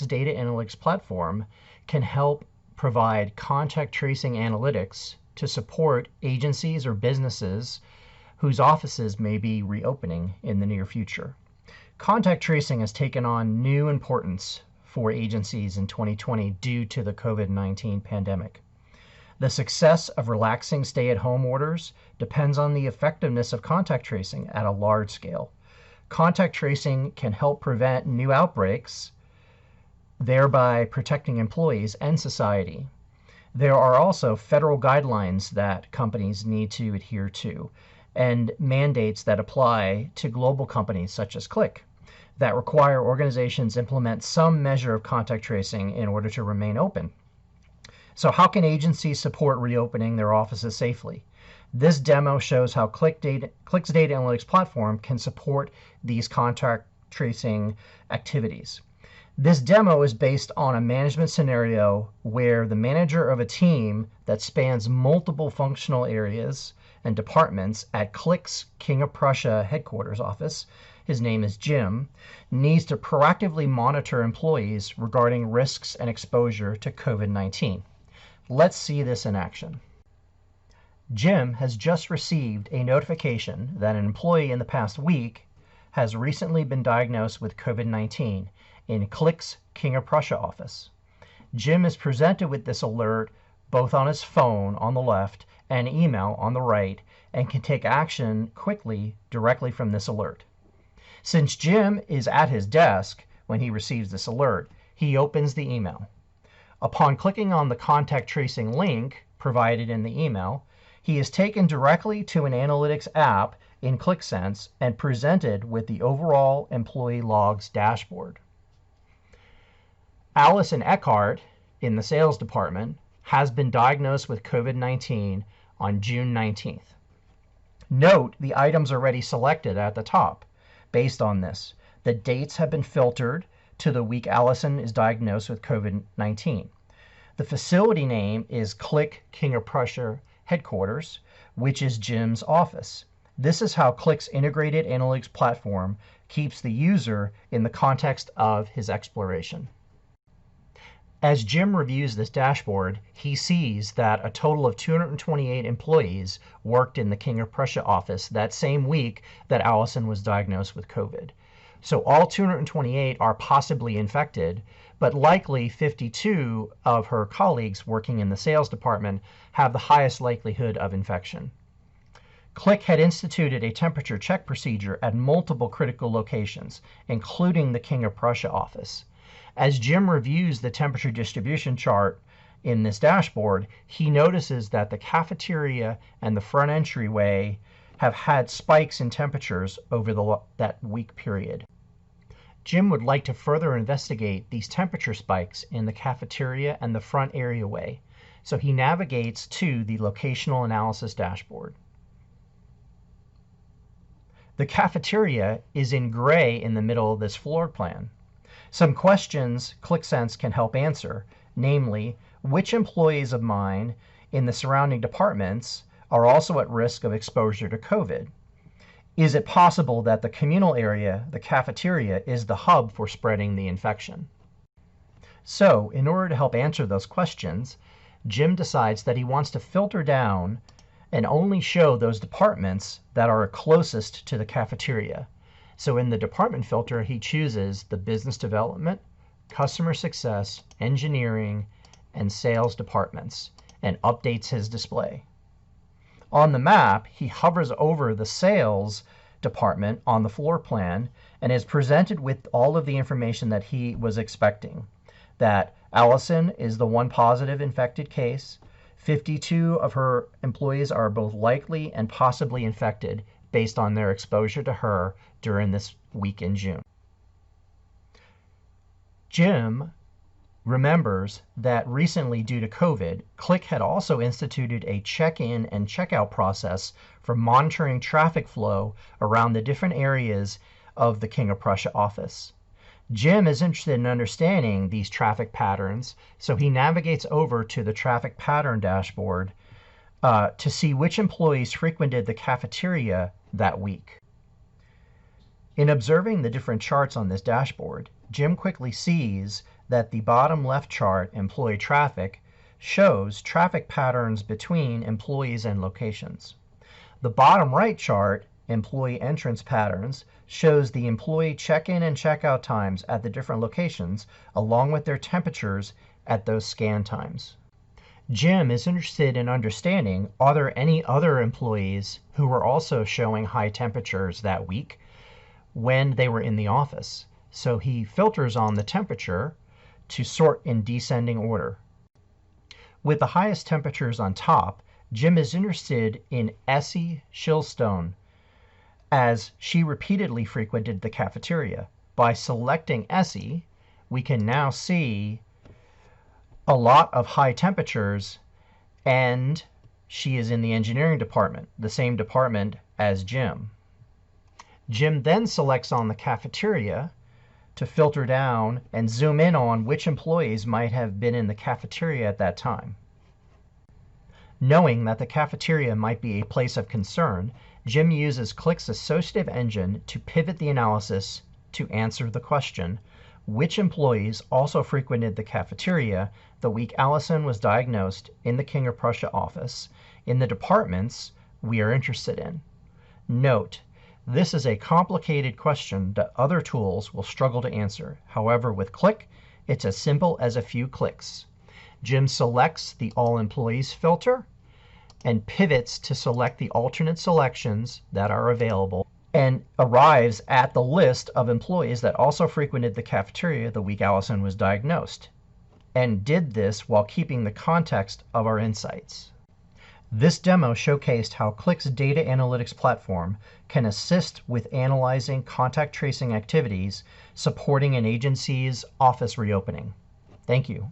Qlik's data analytics platform can help provide contact tracing analytics to support agencies or businesses whose offices may be reopening in the near future. Contact tracing has taken on new importance for agencies in 2020 due to the COVID-19 pandemic. The success of relaxing stay-at-home orders depends on the effectiveness of contact tracing at a large scale. Contact tracing can help prevent new outbreaks, thereby protecting employees and society. There are also federal guidelines that companies need to adhere to, and mandates that apply to global companies such as Qlik that require organizations implement some measure of contact tracing in order to remain open. So how can agencies support reopening their offices safely? This demo shows how Qlik's data analytics platform can support these contact tracing activities. This demo is based on a management scenario where the manager of a team that spans multiple functional areas and departments at Qlik's King of Prussia headquarters office, his name is Jim, needs to proactively monitor employees regarding risks and exposure to COVID-19. Let's see this in action. Jim has just received a notification that an employee in the past week has recently been diagnosed with COVID-19 in Qlik's King of Prussia office. Jim is presented with this alert both on his phone on the left and email on the right, and can take action quickly directly from this alert. Since Jim is at his desk when he receives this alert, he opens the email. Upon clicking on the contact tracing link provided in the email, he is taken directly to an analytics app in Qlik Sense and presented with the overall employee logs dashboard. Allison Eckhart in the sales department has been diagnosed with COVID-19 on June 19th. Note the items already selected at the top. Based on this, the dates have been filtered to the week Allison is diagnosed with COVID-19. The facility name is Qlik King of Prussia headquarters, which is Jim's office. This is how Qlik's integrated analytics platform keeps the user in the context of his exploration. As Jim reviews this dashboard, he sees that a total of 228 employees worked in the King of Prussia office that same week that Allison was diagnosed with COVID. So all 228 are possibly infected, but likely 52 of her colleagues working in the sales department have the highest likelihood of infection. Qlik had instituted a temperature check procedure at multiple critical locations, including the King of Prussia office. As Jim reviews the temperature distribution chart in this dashboard, he notices that the cafeteria and the front entryway have had spikes in temperatures over that week period. Jim would like to further investigate these temperature spikes in the cafeteria and the front areaway, so he navigates to the locational analysis dashboard. The cafeteria is in gray in the middle of this floor plan. Some questions Qlik Sense can help answer, namely, which employees of mine in the surrounding departments are also at risk of exposure to COVID? Is it possible that the communal area, the cafeteria, is the hub for spreading the infection? So, in order to help answer those questions, Jim decides that he wants to filter down and only show those departments that are closest to the cafeteria. So in the department filter, he chooses the business development, customer success, engineering, and sales departments, and updates his display. On the map, he hovers over the sales department on the floor plan and is presented with all of the information that he was expecting. That Allison is the one positive infected case. 52 of her employees are both likely and possibly infected based on their exposure to her during this week in June. Jim remembers that recently, due to COVID, Qlik had also instituted a check-in and check-out process for monitoring traffic flow around the different areas of the King of Prussia office. Jim is interested in understanding these traffic patterns, so he navigates over to the traffic pattern dashboard to see which employees frequented the cafeteria that week. In observing the different charts on this dashboard, Jim quickly sees that the bottom left chart, employee traffic, shows traffic patterns between employees and locations. The bottom right chart, employee entrance patterns, shows the employee check-in and check-out times at the different locations, along with their temperatures at those scan times. Jim is interested in understanding, are there any other employees who were also showing high temperatures that week when they were in the office? So he filters on the temperature to sort in descending order. With the highest temperatures on top, Jim is interested in Essie Shilstone, as she repeatedly frequented the cafeteria. By selecting Essie, we can now see a lot of high temperatures, and she is in the engineering department, the same department as Jim. Jim then selects on the cafeteria to filter down and zoom in on which employees might have been in the cafeteria at that time. Knowing that the cafeteria might be a place of concern, Jim uses Qlik's associative engine to pivot the analysis to answer the question, which employees also frequented the cafeteria the week Allison was diagnosed in the King of Prussia office in the departments we are interested in. Note, this is a complicated question that other tools will struggle to answer. However, with Qlik, it's as simple as a few clicks. Jim selects the All Employees filter and pivots to select the alternate selections that are available, and arrives at the list of employees that also frequented the cafeteria the week Allison was diagnosed, and did this while keeping the context of our insights. This demo showcased how Qlik's data analytics platform can assist with analyzing contact tracing activities supporting an agency's office reopening. Thank you.